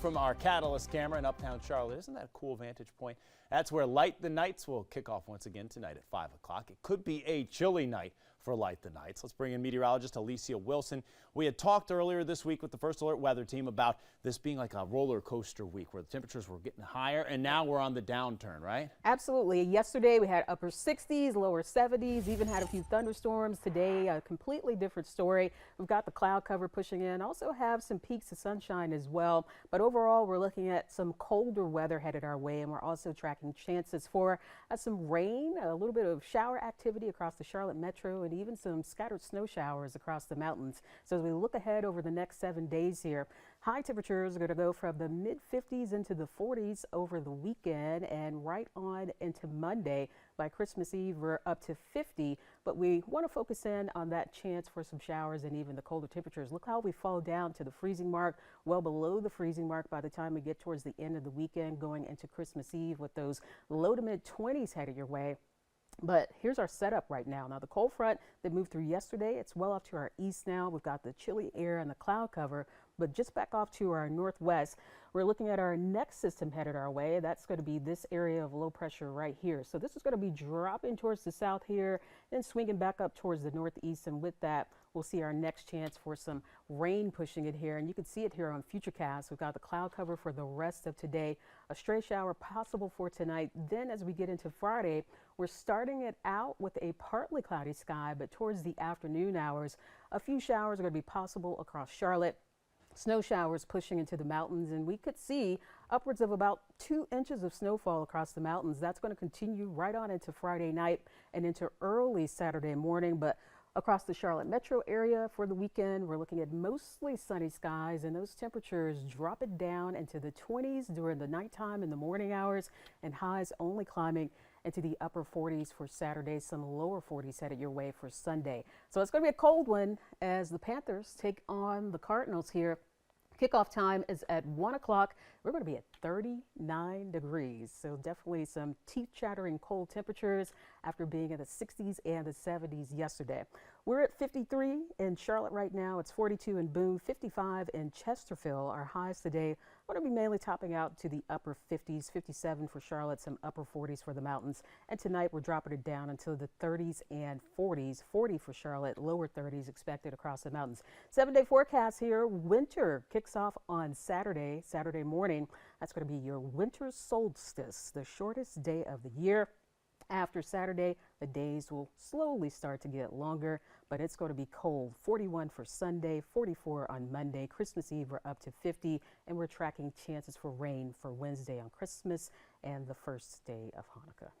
from our Catalyst camera in Uptown Charlotte. Isn't that a cool vantage point? That's where Light the Nights will kick off once again tonight at 5 o'clock. It could be a chilly night for Light the Nights. Let's bring in meteorologist Alicia Wilson. We had talked earlier this week with the First Alert weather team about this being like a roller coaster week where the temperatures were getting higher, and now we're on the downturn, right? Absolutely. Yesterday we had upper 60s, lower 70s, even had a few thunderstorms. Today, a completely different story. We've got the cloud cover pushing in, also have some peaks of sunshine as well. But overall, we're looking at some colder weather headed our way, and we're also tracking chances for some rain, a little bit of shower activity across the Charlotte metro, and even some scattered snow showers across the mountains. So as we look ahead over the next 7 days here, high temperatures are going to go from the mid 50s into the 40s over the weekend and right on into Monday. By Christmas Eve, we're up to 50, but we want to focus in on that chance for some showers and even the colder temperatures. Look how we fall down to the freezing mark, well below the freezing mark by the time we get towards the end of the weekend going into Christmas Eve with those low to mid 20s headed your way. But here's our setup right now. Now, the cold front that moved through yesterday, it's well off to our east now. We've got the chilly air and the cloud cover, but just back off to our northwest. We're looking at our next system headed our way. That's going to be this area of low pressure right here. So this is going to be dropping towards the south here and swinging back up towards the northeast. And with that, we'll see our next chance for some rain pushing it here. And you can see it here on Futurecast. We've got the cloud cover for the rest of today. A stray shower possible for tonight. Then as we get into Friday, we're starting it out with a partly cloudy sky, but towards the afternoon hours, a few showers are going to be possible across Charlotte. Snow showers pushing into the mountains, and we could see upwards of about 2 inches of snowfall across the mountains. That's going to continue right on into Friday night and into early Saturday morning. But across the Charlotte metro area for the weekend, we're looking at mostly sunny skies, and those temperatures drop it down into the 20s during the nighttime and the morning hours, and highs only climbing into the upper 40s for Saturday, some lower 40s headed your way for Sunday. So it's going to be a cold one as the Panthers take on the Cardinals here. Kickoff time is at 1 o'clock. We're going to be at 39 degrees. So definitely some teeth-chattering cold temperatures after being in the 60s and the 70s yesterday. We're at 53 in Charlotte right now. It's 42 in Boone, 55 in Chesterfield. Our highs today are going to be mainly topping out to the upper 50s, 57 for Charlotte, some upper 40s for the mountains. And tonight we're dropping it down until the 30s and 40s, 40 for Charlotte, lower 30s expected across the mountains. 7-day forecast here. Winter kicks off on Saturday morning. That's going to be your winter solstice, the shortest day of the year. After Saturday, the days will slowly start to get longer, but it's going to be cold. 41 for Sunday, 44 on Monday. Christmas Eve, we're up to 50, and we're tracking chances for rain for Wednesday on Christmas and the first day of Hanukkah.